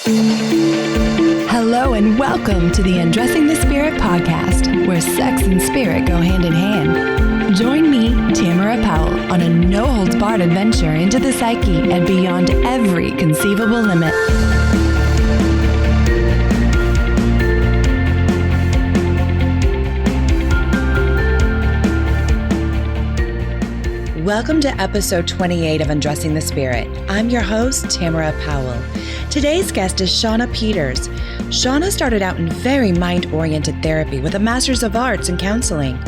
Hello and welcome to the Undressing the Spirit podcast, where sex and spirit go hand in hand. Join me, Tamara Powell, on a no-holds-barred adventure into the psyche and beyond every conceivable limit. Welcome to episode 28 of Undressing the Spirit. I'm your host, Tamara Powell. Today's guest is Shawna Peters. Shawna started out in very mind-oriented therapy with a Master's of Arts in Counselling,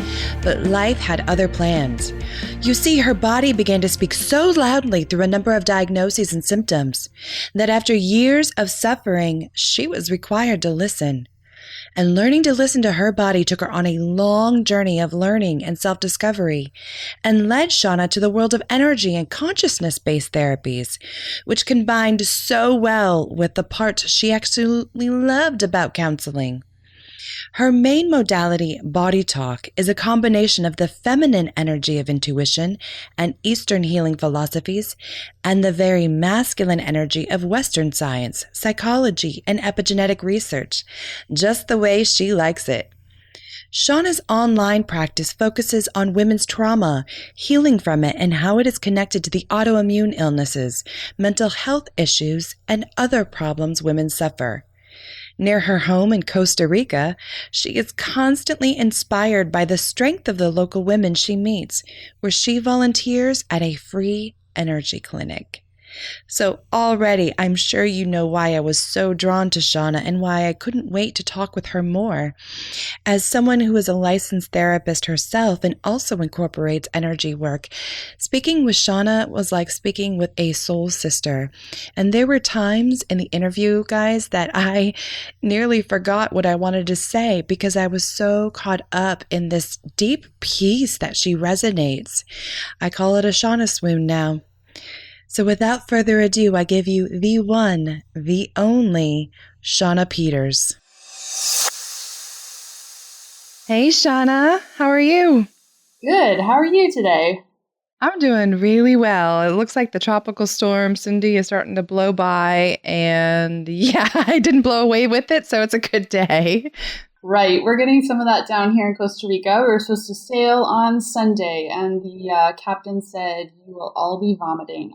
but life had other plans. You see, her body began to speak so loudly through a number of diagnoses and symptoms that after years of suffering, she was required to listen. And learning to listen to her body took her on a long journey of learning and self-discovery and led Shawna to the world of energy and consciousness-based therapies, which combined so well with the parts she absolutely loved about counseling. Her main modality, BodyTalk, is a combination of the feminine energy of intuition and Eastern healing philosophies and the very masculine energy of Western science, psychology, and epigenetic research, just the way she likes it. Shawna's online practice focuses on women's trauma, healing from it, and how it is connected to the autoimmune illnesses, mental health issues, and other problems women suffer. Near her home in Costa Rica, she is constantly inspired by the strength of the local women she meets, where she volunteers at a free energy clinic. So already, I'm sure you know why I was so drawn to Shawna and why I couldn't wait to talk with her more. As someone who is a licensed therapist herself and also incorporates energy work, speaking with Shawna was like speaking with a soul sister. And there were times in the interview, guys, that I nearly forgot what I wanted to say because I was so caught up in this deep peace that she resonates. I call it a Shawna swoon now. So without further ado, I give you the one, the only, Shawna Peters. Hey, Shawna. How are you? Good. How are you today? I'm doing really well. It looks like the tropical storm, Cindy, is starting to blow by. And yeah, I didn't blow away with it, so it's a good day. Right. We're getting some of that down here in Costa Rica. We were supposed to sail on Sunday, and the captain said, "You will all be vomiting.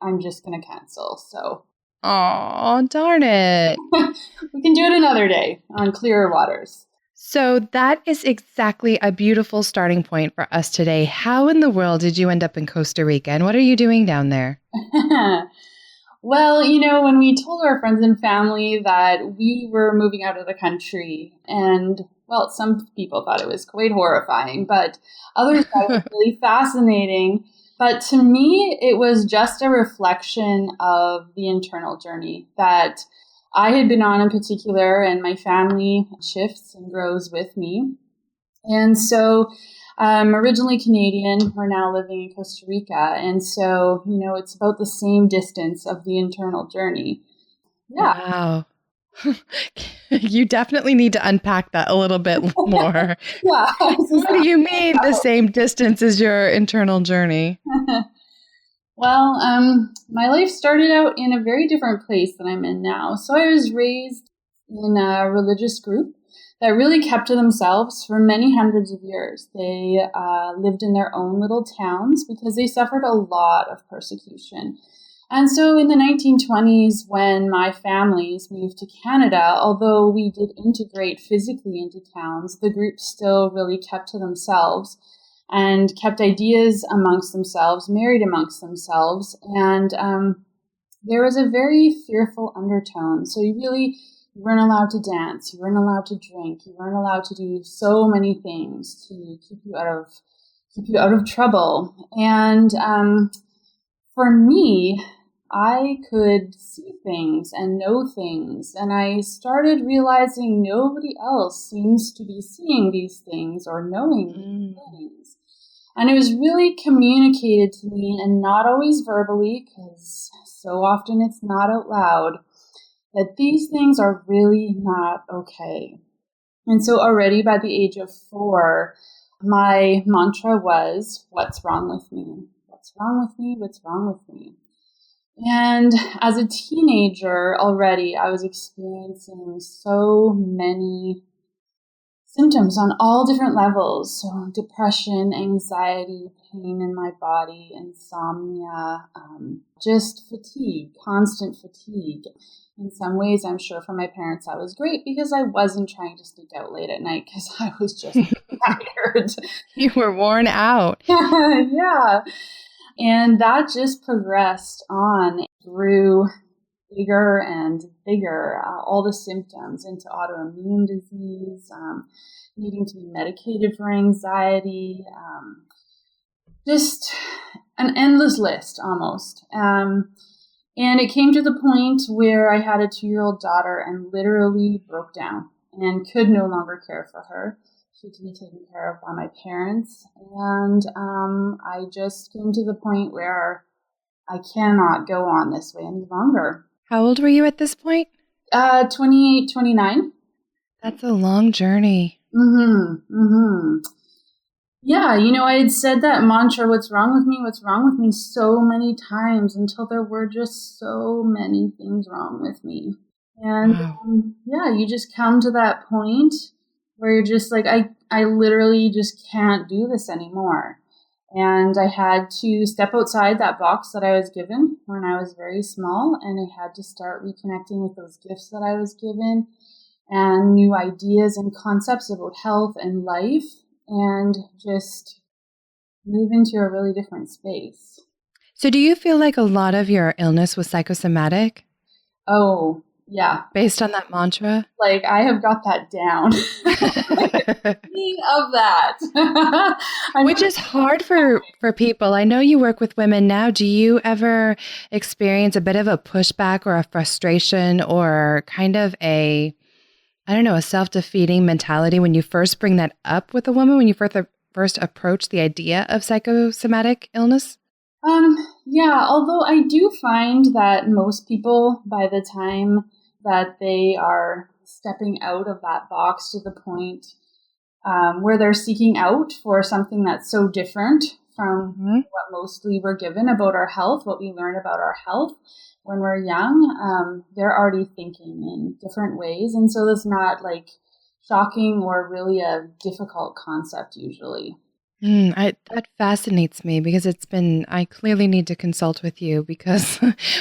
I'm just going to cancel." So, oh, darn it. We can do it another day on clearer waters. So that is exactly a beautiful starting point for us today. How in the world did you end up in Costa Rica, and what are you doing down there? Well, when we told our friends and family that we were moving out of the country, and, well, some people thought it was quite horrifying, but others thought it was really fascinating. But to me, it was just a reflection of the internal journey that I had been on in particular, and my family shifts and grows with me. And so I'm originally Canadian. We're now living in Costa Rica. And so, it's about the same distance of the internal journey. Yeah. Wow. You definitely need to unpack that a little bit more. Yeah. What do you mean the same distance as your internal journey? Well, my life started out in a very different place than I'm in now. So I was raised in a religious group that really kept to themselves for many hundreds of years. They lived in their own little towns because they suffered a lot of persecution. And so in the 1920s, when my families moved to Canada, although we did integrate physically into towns, the group still really kept to themselves and kept ideas amongst themselves, married amongst themselves. And there was a very fearful undertone. So you weren't allowed to dance, you weren't allowed to drink, you weren't allowed to do so many things to keep you out of trouble. And for me, I could see things and know things, and I started realizing nobody else seems to be seeing these things or knowing these things. And it was really communicated to me, and not always verbally, because so often it's not out loud, that these things are really not okay. And so already by the age of 4, my mantra was, "What's wrong with me? What's wrong with me? What's wrong with me?" And as a teenager already, I was experiencing so many symptoms on all different levels. So depression, anxiety, pain in my body, insomnia, just fatigue, constant fatigue. In some ways, I'm sure for my parents, that was great because I wasn't trying to sneak out late at night because I was just tired. You were worn out. Yeah. And that just progressed on through bigger and bigger, all the symptoms into autoimmune disease, needing to be medicated for anxiety, just an endless list almost. And it came to the point where I had a 2-year-old daughter and literally broke down and could no longer care for her. She had to be taken care of by my parents. And I just came to the point where I cannot go on this way any longer. How old were you at this point? 28, 29. That's a long journey. Yeah, I had said that mantra, what's wrong with me, so many times until there were just so many things wrong with me. And wow. You just come to that point where you're just like, I literally just can't do this anymore. And I had to step outside that box that I was given when I was very small, and I had to start reconnecting with those gifts that I was given and new ideas and concepts about health and life, and just move into a really different space. So do you feel like a lot of your illness was psychosomatic? Oh, yeah. Based on that mantra? Like, I have got that down. Speaking of that. Which is hard for people. I know you work with women now. Do you ever experience a bit of a pushback or a frustration or kind of a self-defeating mentality when you first bring that up with a woman, when you first approach the idea of psychosomatic illness? Yeah, although I do find that most people, by the time that they are stepping out of that box to the point where they're seeking out for something that's so different from what mostly we're given about our health, what we learn about our health when we're young, they're already thinking in different ways. And so it's not like shocking or really a difficult concept usually. That fascinates me because I clearly need to consult with you because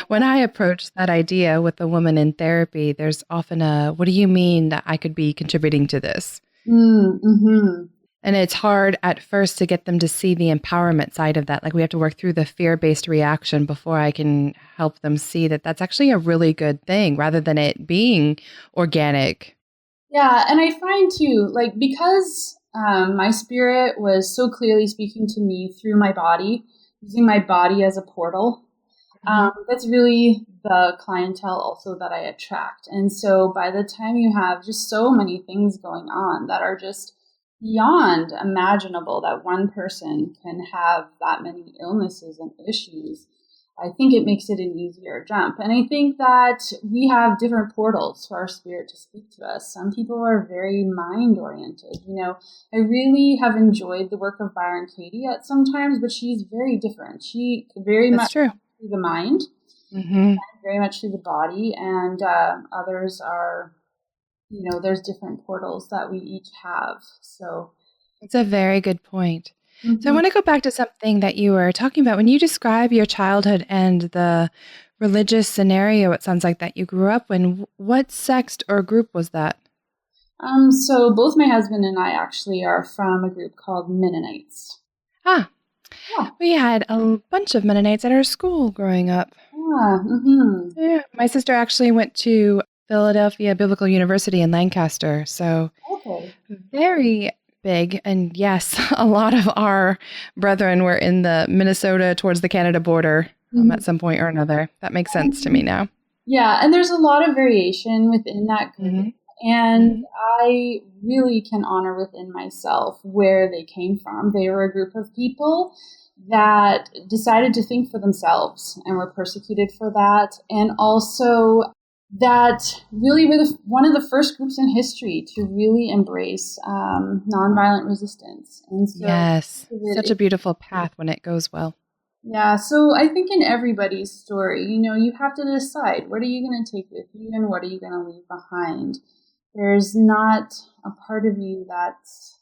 when I approach that idea with a woman in therapy, there's often what do you mean that I could be contributing to this? And it's hard at first to get them to see the empowerment side of that. Like we have to work through the fear-based reaction before I can help them see that that's actually a really good thing rather than it being organic. Yeah. And I find too, like, because my spirit was so clearly speaking to me through my body, using my body as a portal. That's really the clientele also that I attract. And so by the time you have just so many things going on that are just beyond imaginable that one person can have that many illnesses and issues, I think it makes it an easier jump. And I think that we have different portals for our spirit to speak to us. Some people are very mind-oriented. I really have enjoyed the work of Byron Katie at some times, but she's very different. She very That's much true. through the mind, and very much through the body, and others are, there's different portals that we each have. So it's a very good point. So I want to go back to something that you were talking about. When you describe your childhood and the religious scenario, it sounds like that you grew up in, what sect or group was that? So both my husband and I actually are from a group called Mennonites. Yeah. We had a bunch of Mennonites at our school growing up. Yeah. My sister actually went to Philadelphia Biblical University in Lancaster. So very big. And yes, a lot of our brethren were in the Minnesota towards the Canada border at some point or another. That makes sense to me now. Yeah. And there's a lot of variation within that group. And I really can honor within myself where they came from. They were a group of people that decided to think for themselves and were persecuted for that. And also that really were one of the first groups in history to really embrace nonviolent resistance. And so yes, such a beautiful path when it goes well. Yeah, so I think in everybody's story, you have to decide, what are you going to take with you and what are you going to leave behind? There's not a part of you that's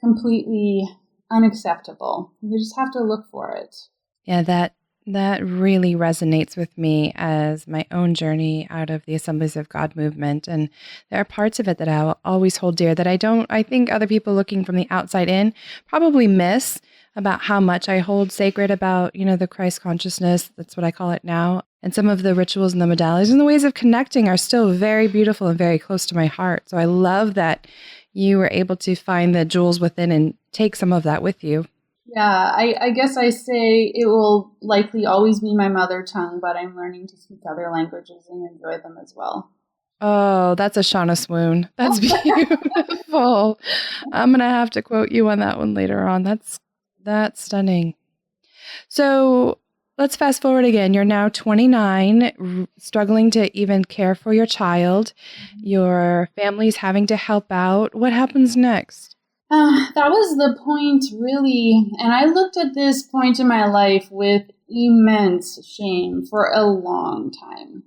completely unacceptable. You just have to look for it. Yeah, that really resonates with me as my own journey out of the Assemblies of God movement. And there are parts of it that I will always hold dear that I think other people looking from the outside in probably miss, about how much I hold sacred about, the Christ consciousness. That's what I call it now. And some of the rituals and the modalities and the ways of connecting are still very beautiful and very close to my heart. So I love that you were able to find the jewels within and take some of that with you. Yeah, I guess I say it will likely always be my mother tongue, but I'm learning to speak other languages and enjoy them as well. Oh, that's a Shawna swoon. That's beautiful. I'm going to have to quote you on that one later on. That's stunning. So let's fast forward again. You're now 29, struggling to even care for your child. Your family's having to help out. What happens next? That was the point, really. And I looked at this point in my life with immense shame for a long time.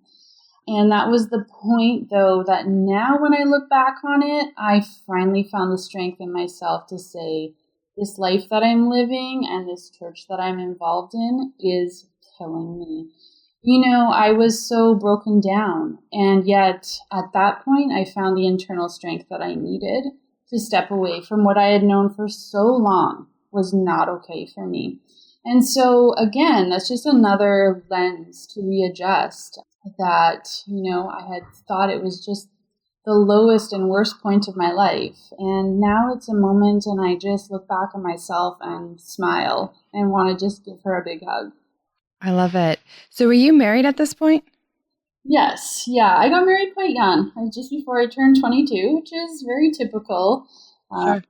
And that was the point, though, that now when I look back on it, I finally found the strength in myself to say, this life that I'm living and this church that I'm involved in is killing me. I was so broken down. And yet, at that point, I found the internal strength that I needed to step away from what I had known for so long was not okay for me. And so, again, that's just another lens to readjust that, I had thought it was just the lowest and worst point of my life. And now it's a moment and I just look back at myself and smile and want to just give her a big hug. I love it. So were you married at this point? Yes. Yeah. I got married quite young, just before I turned 22, which is very typical. Sure.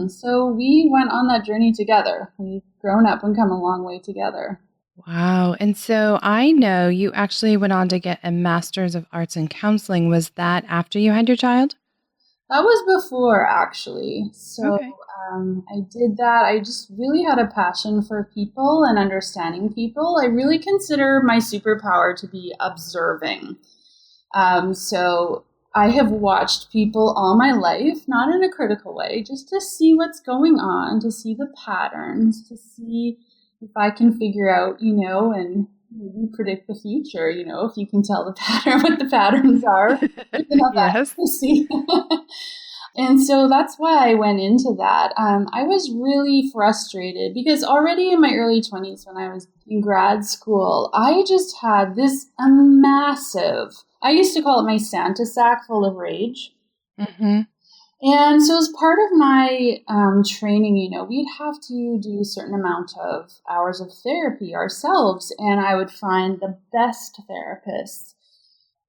So we went on that journey together. We've grown up and come a long way together. Wow. And so I know you actually went on to get a Master's of Arts in Counseling. Was that after you had your child? That was before, actually. So Okay. I did that. I just really had a passion for people and understanding people. I really consider my superpower to be observing. So I have watched people all my life, not in a critical way, just to see what's going on, to see the patterns, to see if I can figure out, and maybe predict the future, if you can tell the pattern, what the patterns are. Yes. See. And so that's why I went into that. I was really frustrated because already in my early 20s, when I was in grad school, I just had this massive, I used to call it my Santa sack full of rage. Mm-hmm. And so as part of my training, we'd have to do a certain amount of hours of therapy ourselves, and I would find the best therapists.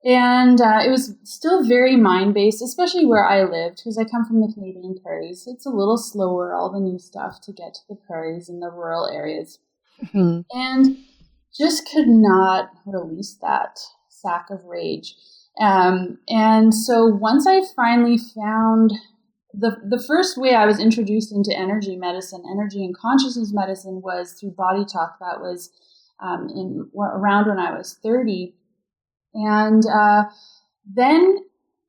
And it was still very mind-based, especially where I lived, because I come from the Canadian prairies. It's a little slower, all the new stuff, to get to the prairies and the rural areas. Mm-hmm. And just could not release that sack of rage. And so once I finally found the first way I was introduced into energy medicine, energy and consciousness medicine, was through BodyTalk. That was around when I was 30. And then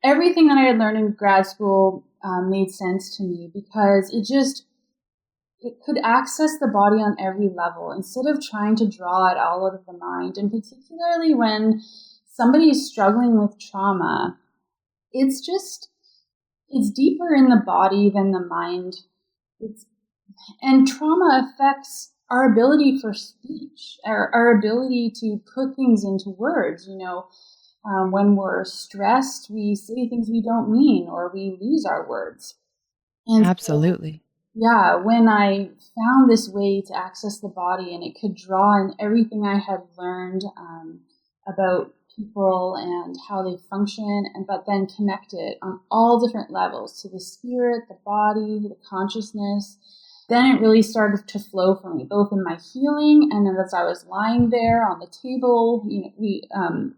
everything that I had learned in grad school made sense to me, because it could access the body on every level instead of trying to draw it all out of the mind. And particularly when somebody is struggling with trauma, it's deeper in the body than the mind. And trauma affects our ability for speech, our ability to put things into words. When we're stressed, we say things we don't mean, or we lose our words. And absolutely. So, when I found this way to access the body, and it could draw in everything I had learned about people and how they function, but then connect it on all different levels to the spirit, the body, the consciousness, then it really started to flow for me, both in my healing and then as I was lying there on the table. We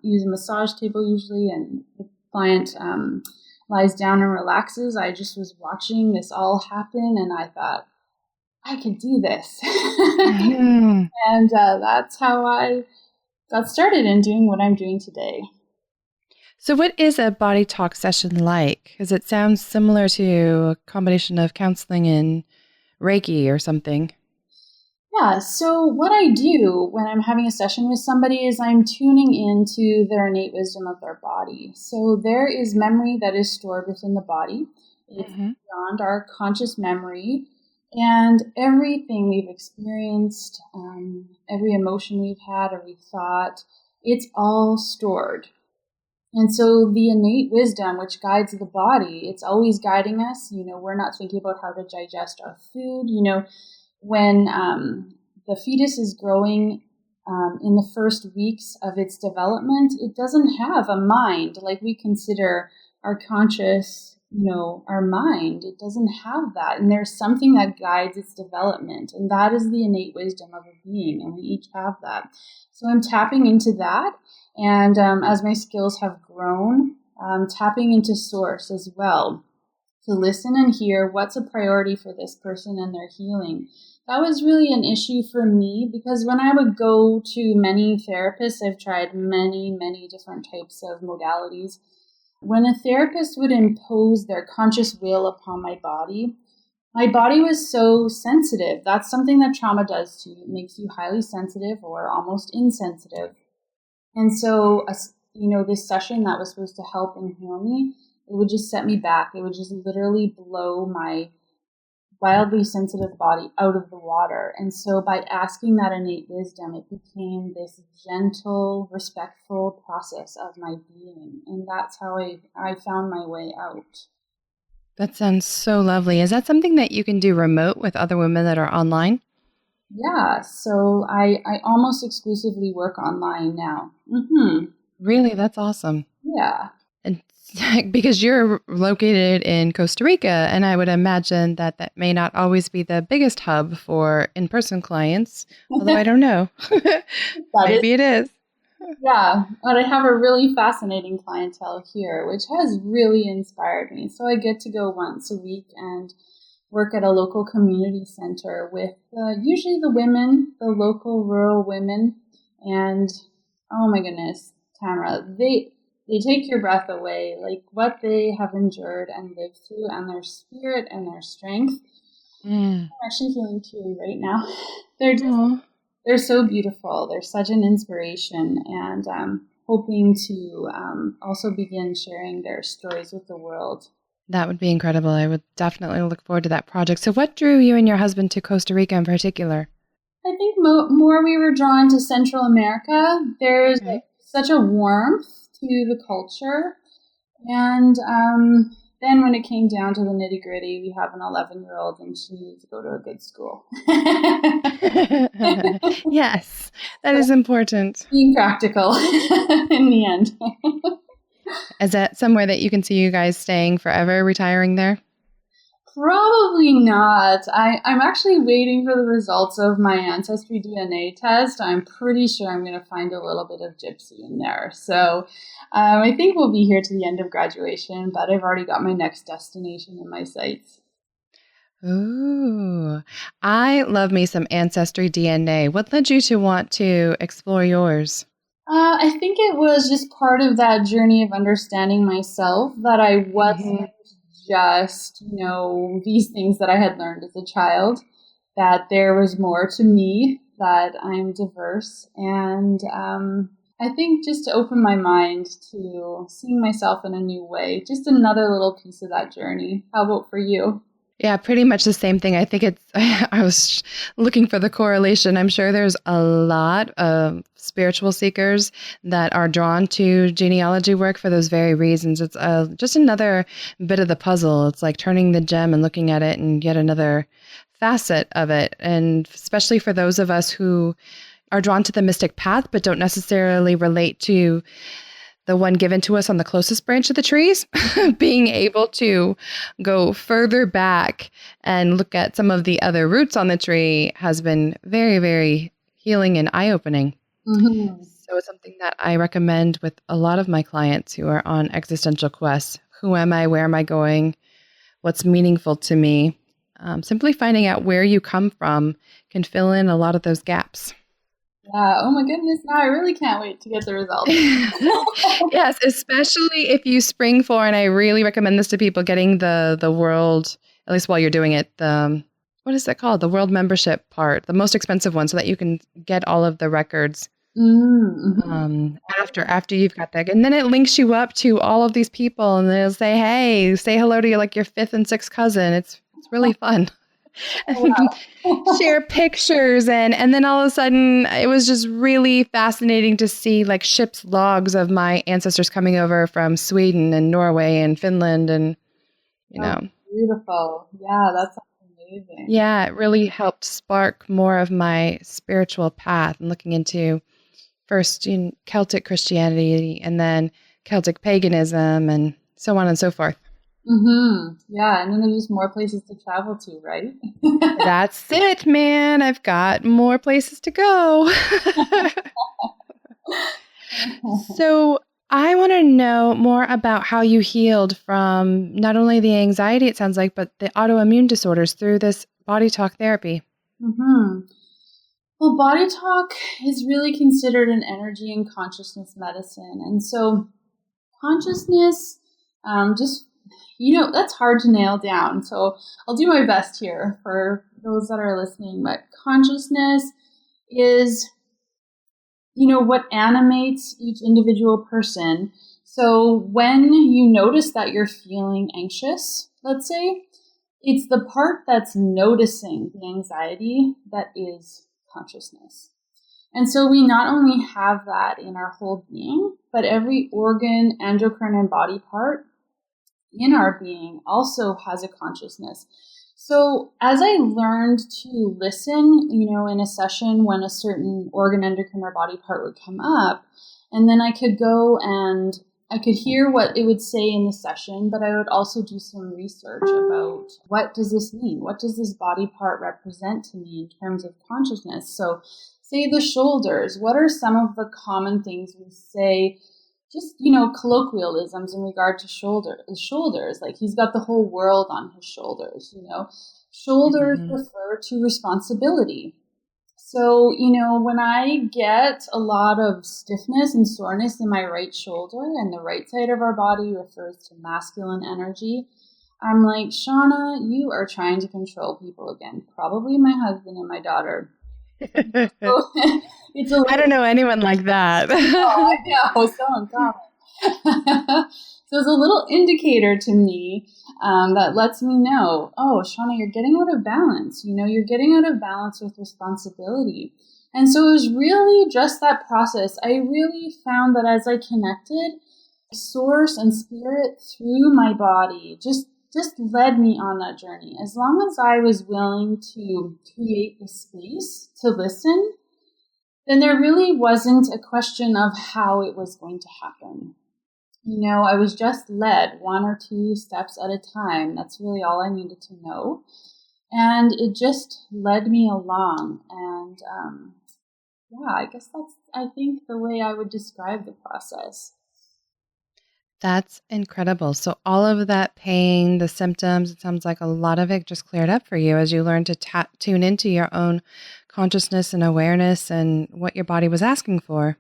use a massage table usually, and the client lies down and relaxes. I just was watching this all happen, and I thought, I could do this. Mhm. And that's how I got started in doing what I'm doing today. So what is a body talk session like? Because it sounds similar to a combination of counseling and Reiki or something. Yeah, so what I do when I'm having a session with somebody is I'm tuning into their innate wisdom of their body. So there is memory that is stored within the body. It's Mm-hmm. beyond our conscious memory. And everything we've experienced, every emotion we've had, every thought, it's all stored. And so the innate wisdom, which guides the body, it's always guiding us. We're not thinking about how to digest our food. When the fetus is growing in the first weeks of its development, it doesn't have a mind like we consider our conscious, our mind. It doesn't have that. And there's something that guides its development. And that is the innate wisdom of a being. And we each have that. So I'm tapping into that. And as my skills have grown, tapping into source as well to listen and hear what's a priority for this person and their healing. That was really an issue for me because when I would go to many therapists, I've tried many, many different types of modalities. When a therapist would impose their conscious will upon my body was so sensitive. That's something that trauma does to you. It makes you highly sensitive or almost insensitive. And so, this session that was supposed to help and heal me, it would just set me back. It would just literally blow my wildly sensitive body out of the water. And so by asking that innate wisdom, it became this gentle, respectful process of my being. And that's how I found my way out. That sounds so lovely. Is that something that you can do remote with other women that are online? Yeah, so I almost exclusively work online now. Mm-hmm. Really? That's awesome. Yeah. And because you're located in Costa Rica, and I would imagine that may not always be the biggest hub for in-person clients, although I don't know. Maybe it is. Yeah, but I have a really fascinating clientele here, which has really inspired me. So I get to go once a week and work at a local community center with usually the women, the local rural women. And oh my goodness, Tamara, they take your breath away, like what they have endured and lived through and their spirit and their strength. I'm actually feeling teary right now. They're so beautiful. They're such an inspiration. And I'm hoping to also begin sharing their stories with the world. That would be incredible. I would definitely look forward to that project. So what drew you and your husband to Costa Rica in particular? I think more we were drawn to Central America. There's such a warmth to the culture. And then when it came down to the nitty gritty, we have an 11-year-old and she needs to go to a good school. Yes, that is important. Being practical in the end. Is that somewhere that you can see you guys staying forever, retiring there? Probably not. I'm actually waiting for the results of my Ancestry DNA test. I'm pretty sure I'm going to find a little bit of gypsy in there. So I think we'll be here to the end of graduation, but I've already got my next destination in my sights. Ooh, I love me some Ancestry DNA. What led you to want to explore yours? I think it was just part of that journey of understanding myself that I wasn't just, these things that I had learned as a child, that there was more to me, that I'm diverse. And I think just to open my mind to seeing myself in a new way, just another little piece of that journey. How about for you? Yeah, pretty much the same thing. I think I was looking for the correlation. I'm sure there's a lot of spiritual seekers that are drawn to genealogy work for those very reasons. It's just another bit of the puzzle. It's like turning the gem and looking at it and yet another facet of it. And especially for those of us who are drawn to the mystic path, but don't necessarily relate to the one given to us on the closest branch of the trees, being able to go further back and look at some of the other roots on the tree has been very, very healing and eye-opening. Mm-hmm. So it's something that I recommend with a lot of my clients who are on existential quests. Who am I? Where am I going? What's meaningful to me? simply finding out where you come from can fill in a lot of those gaps. Yeah. Oh my goodness. Now I really can't wait to get the results. Yes, especially if you spring for, and I really recommend this to people, getting the world, at least while you're doing it, what is that called? The world membership part, the most expensive one, so that you can get all of the records after you've got that. And then it links you up to all of these people, and they'll say, hey, say hello to your fifth and sixth cousin. It's really fun. Share pictures, and then all of a sudden it was just really fascinating to see ship's logs of my ancestors coming over from Sweden and Norway and Finland, and beautiful. Yeah, that's amazing. Yeah, it really helped spark more of my spiritual path and looking into first Celtic Christianity and then Celtic paganism and so on and so forth. Yeah, and then there's just more places to travel to, right? That's it, man. I've got more places to go. So I want to know more about how you healed from not only the anxiety, it sounds like, but the autoimmune disorders through this BodyTalk therapy. Well, BodyTalk is really considered an energy and consciousness medicine. And so consciousness, that's hard to nail down. So I'll do my best here for those that are listening. But consciousness is, what animates each individual person. So when you notice that you're feeling anxious, let's say, it's the part that's noticing the anxiety that is consciousness. And so we not only have that in our whole being, but every organ, endocrine, and body part in our being also has a consciousness. So as I learned to listen, in a session when a certain organ, endocrine, or body part would come up, and then I could go and I could hear what it would say in the session, but I would also do some research about what does this mean? What does this body part represent to me in terms of consciousness? So say the shoulders, what are some of the common things we say, just, colloquialisms in regard to shoulders, like he's got the whole world on his shoulders, Shoulders refer to responsibility. So, when I get a lot of stiffness and soreness in my right shoulder, and the right side of our body refers to masculine energy, I'm like, Shawna, you are trying to control people again. Probably my husband and my daughter. So, I don't know anyone like that. I know, so uncommon. So it's a little indicator to me that lets me know, oh, Shawna, you're getting out of balance. You're getting out of balance with responsibility. And so it was really just that process. I really found that as I connected source and spirit through my body, just led me on that journey. As long as I was willing to create the space to listen, then there really wasn't a question of how it was going to happen. I was just led 1 or 2 steps at a time. That's really all I needed to know. And it just led me along. And I guess I think, the way I would describe the process. That's incredible. So all of that pain, the symptoms, it sounds like a lot of it just cleared up for you as you learned to tune into your own consciousness and awareness and what your body was asking for.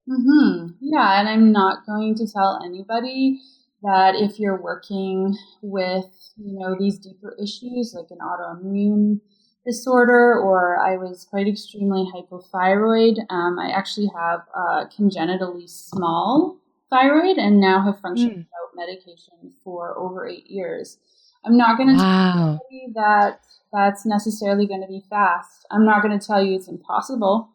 Yeah, and I'm not going to tell anybody that if you're working with, these deeper issues like an autoimmune disorder, or I was quite extremely hypothyroid. I actually have a congenitally small thyroid and now have functioned without medication for over 8 years. I'm not going to tell you that that's necessarily going to be fast. I'm not going to tell you it's impossible,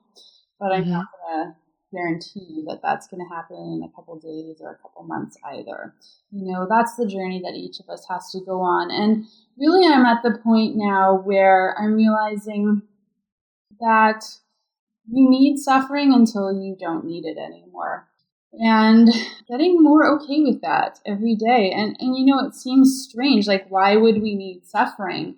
but I'm not going to guarantee that that's going to happen in a couple days or a couple months either. That's the journey that each of us has to go on. And really, I'm at the point now where I'm realizing that you need suffering until you don't need it anymore. And getting more okay with that every day. And it seems strange. Like, why would we need suffering?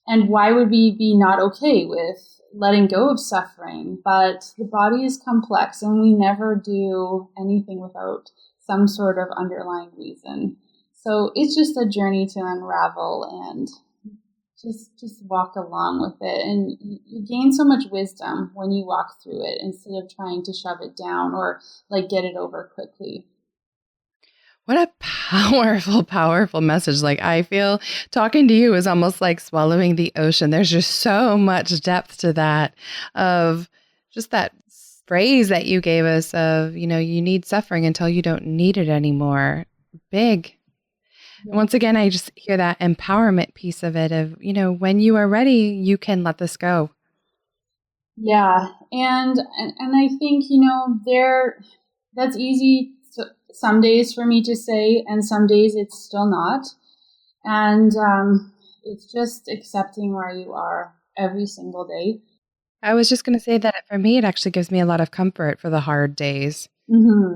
And why would we be not okay with letting go of suffering? But the body is complex, and we never do anything without some sort of underlying reason. So it's just a journey to unravel and just walk along with it. And you gain so much wisdom when you walk through it instead of trying to shove it down or like get it over quickly. What a powerful, powerful message. Like, I feel talking to you is almost like swallowing the ocean. There's just so much depth to that, of just that phrase that you gave us of, you need suffering until you don't need it anymore. Big. Yeah. Once again, I just hear that empowerment piece of it of, when you are ready, you can let this go. Yeah. And I think, that's easy some days for me to say, and some days it's still not. And it's just accepting where you are every single day. I was just going to say that for me, it actually gives me a lot of comfort for the hard days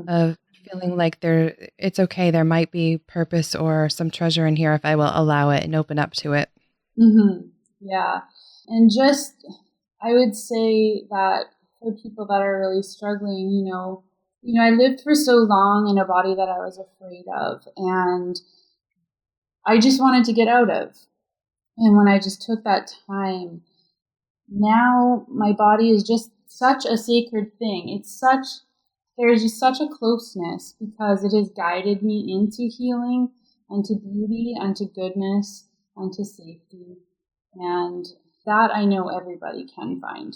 of feeling like it's okay. There might be purpose or some treasure in here if I will allow it and open up to it. Yeah. And I would say that for people that are really struggling, I lived for so long in a body that I was afraid of, and I just wanted to get out of. And when I just took that time, now my body is just such a sacred thing. There's just such a closeness because it has guided me into healing and to beauty and to goodness and to safety. And that I know everybody can find.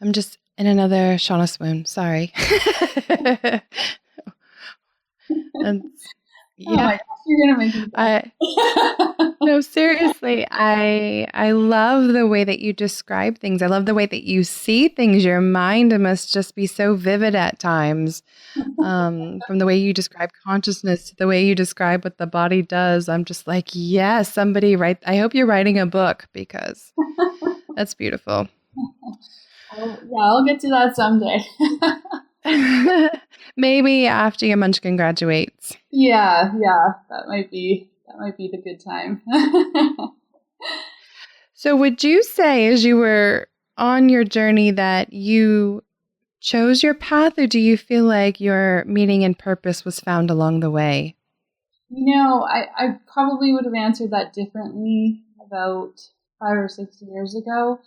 I'm just in another Shawna swoon. Sorry. And, yeah. Oh my gosh, you're gonna make me No, seriously, I love the way that you describe things. I love the way that you see things. Your mind must just be so vivid at times. From the way you describe consciousness to the way you describe what the body does. I'm just like, yes, somebody write. I hope you're writing a book because that's beautiful. I'll get to that someday. Maybe after your munchkin graduates. Yeah, that might be the good time. So would you say as you were on your journey that you chose your path, or do you feel like your meaning and purpose was found along the way? I probably would have answered that differently about 5 or 6 years ago.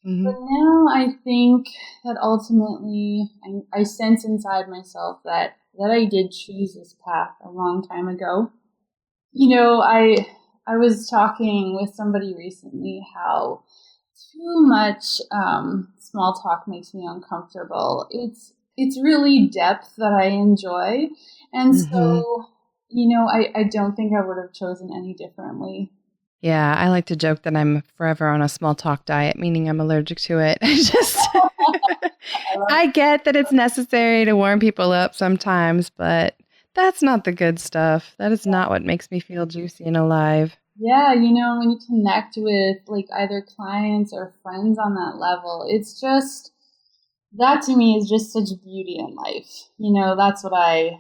But now I think that ultimately I sense inside myself that I did choose this path a long time ago. I was talking with somebody recently how too much small talk makes me uncomfortable. It's really depth that I enjoy. And so, I don't think I would have chosen any differently. Yeah, I like to joke that I'm forever on a small talk diet, meaning I'm allergic to it. I get that it's necessary to warm people up sometimes, but that's not the good stuff. That is not what makes me feel juicy and alive. Yeah, when you connect with like either clients or friends on that level, it's just, that to me is just such beauty in life. That's what I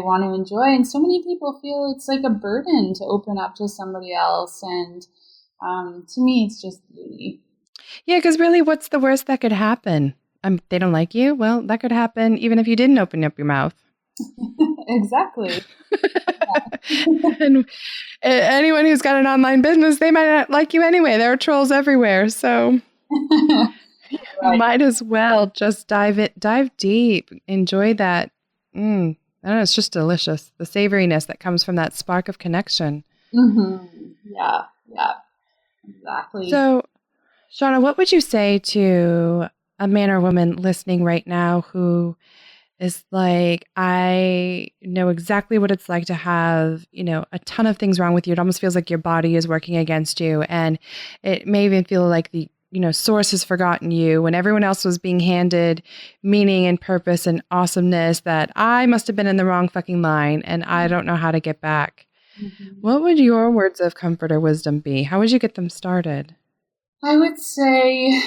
want to enjoy. And so many people feel it's like a burden to open up to somebody else. And to me, it's just beauty. Yeah, because really, what's the worst that could happen? They don't like you? Well, that could happen even if you didn't open up your mouth. Exactly. And anyone who's got an online business, they might not like you anyway. There are trolls everywhere. So right. Might as well just dive deep. Enjoy that. I don't know, it's just delicious. The savoriness that comes from that spark of connection. Yeah, exactly. So, Shawna, what would you say to a man or woman listening right now who is like, I know exactly what it's like to have, a ton of things wrong with you. It almost feels like your body is working against you. And it may even feel like the, source has forgotten you when everyone else was being handed meaning and purpose and awesomeness, that I must have been in the wrong fucking line and I don't know how to get back. What would your words of comfort or wisdom be? How would you get them started? I would say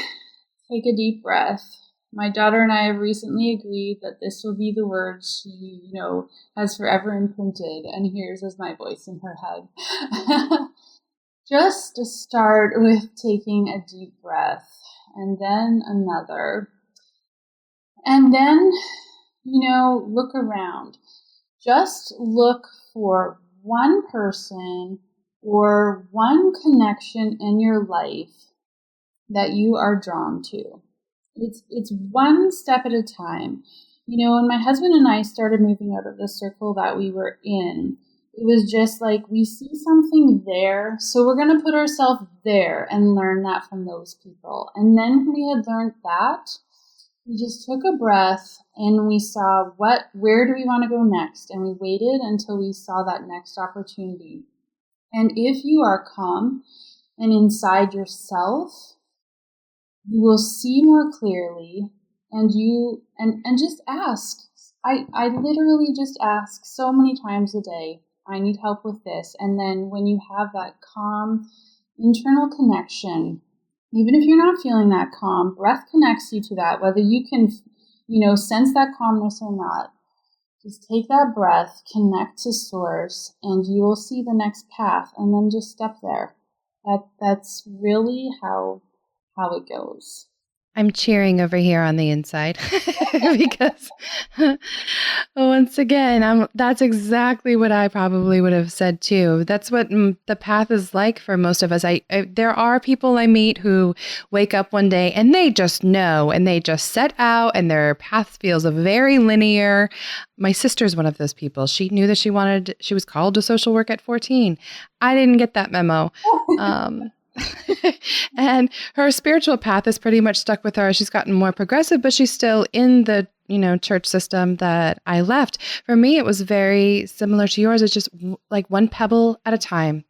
take a deep breath. My daughter and I have recently agreed that this will be the word she, has forever imprinted and hears as my voice in her head. Just to start with taking a deep breath and then another. And then, look around. Just look for one person or one connection in your life that you are drawn to. It's one step at a time. You know, when my husband and I started moving out of the circle that we were in, it was just like, we see something there, so we're going to put ourselves there and learn that from those people. And then we had learned that, we just took a breath and we saw where do we want to go next? And we waited until we saw that next opportunity. And if you are calm and inside yourself, you will see more clearly, and just ask. I literally just ask so many times a day, I need help with this. And then when you have that calm internal connection, even if you're not feeling that calm, breath connects you to that, whether you can, sense that calmness or not. Just take that breath, connect to source, and you will see the next path, and then just step there. That's really how it goes. I'm cheering over here on the inside because once again, that's exactly what I probably would have said too. That's what the path is like for most of us. There are people I meet who wake up one day and they just know, and they just set out, and their path feels very linear. My sister's one of those people. She knew that she was called to social work at 14. I didn't get that memo. And her spiritual path is pretty much stuck with her. She's gotten more progressive, but she's still in the, church system that I left. For me, it was very similar to yours. It's just like one pebble at a time.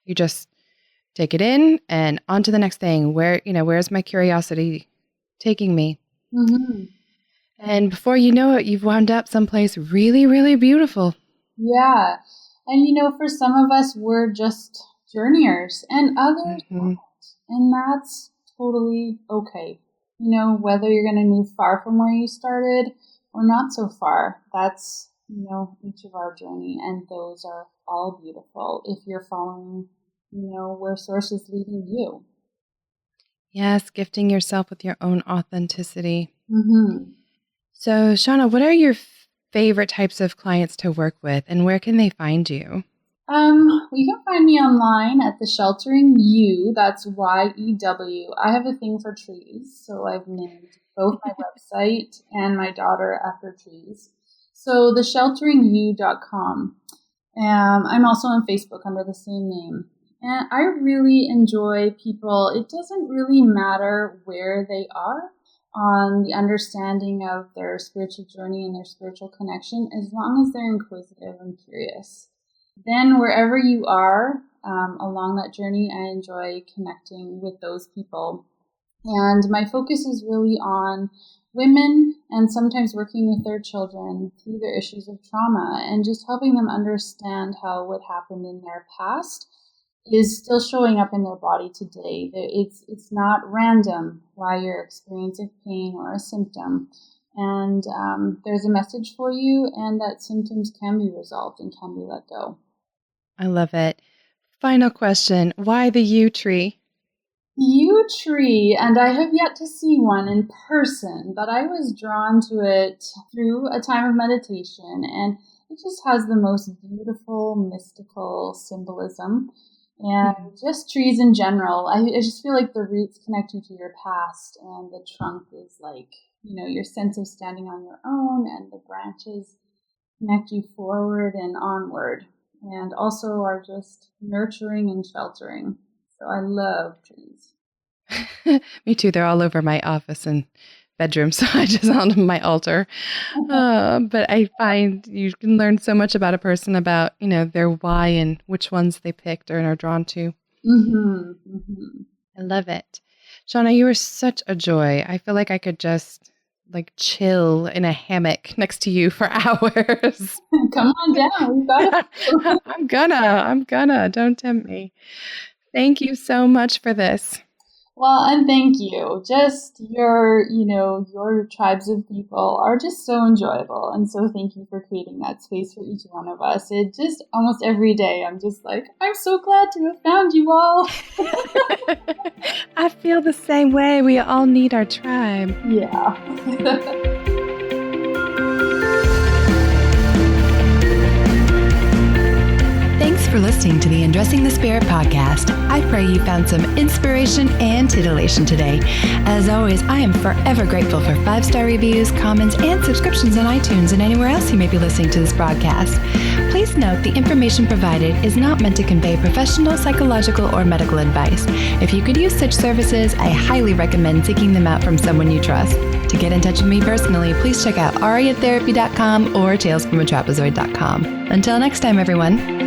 You just take it in and on to the next thing. Where's my curiosity taking me? Mm-hmm. And before you know it, you've wound up someplace really, really beautiful. Yeah. And, for some of us, we're just journeyers, and others aren't. And that's totally okay. Whether you're going to move far from where you started or not so far, that's, each of our journey, and those are all beautiful if you're following, where source is leading you. Yes, gifting yourself with your own authenticity. Mm-hmm. So, Shawna, what are your favorite types of clients to work with, and where can they find you? You can find me online at the Sheltering You, that's YEW. I have a thing for trees, so I've named both my website and my daughter after trees. So theshelteringyou.com. I'm also on Facebook under the same name. And I really enjoy people. It doesn't really matter where they are on the understanding of their spiritual journey and their spiritual connection, as long as they're inquisitive and curious. Then wherever you are along that journey, I enjoy connecting with those people. And my focus is really on women, and sometimes working with their children through their issues of trauma, and just helping them understand how what happened in their past is still showing up in their body today. It's not random why you're experiencing pain or a symptom. And there's a message for you, and that symptoms can be resolved and can be let go. I love it. Final question. Why the yew tree? Yew tree, and I have yet to see one in person, but I was drawn to it through a time of meditation, and it just has the most beautiful, mystical symbolism. And just trees in general. I just feel like the roots connect you to your past, and the trunk is like, your sense of standing on your own, and the branches connect you forward and onward, and also are just nurturing and sheltering. So I love trees. Me too. They're all over my office and bedroom, so I just on my altar. But I find you can learn so much about a person, about their why and which ones they picked and are drawn to. Mm-hmm. Mm-hmm. I love it. Shawna, you are such a joy. I feel like I could just chill in a hammock next to you for hours. Come on down. We've got it. I'm gonna. Don't tempt me. Thank you so much for this. Well, and thank you. Just your tribes of people are just so enjoyable. And so thank you for creating that space for each one of us. It just almost every day, I'm just like, I'm so glad to have found you all. I feel the same way. We all need our tribe. Yeah. Thanks for for listening to the Undressing the Spirit podcast. I pray you found some inspiration and titillation today. As always, I am forever grateful for 5-star reviews, comments, and subscriptions on iTunes and anywhere else you may be listening to this broadcast. Please note the information provided is not meant to convey professional, psychological, or medical advice. If you could use such services, I highly recommend seeking them out from someone you trust. To get in touch with me personally, please check out ariatherapy.com or talesfromatrapezoid.com. Until next time, everyone.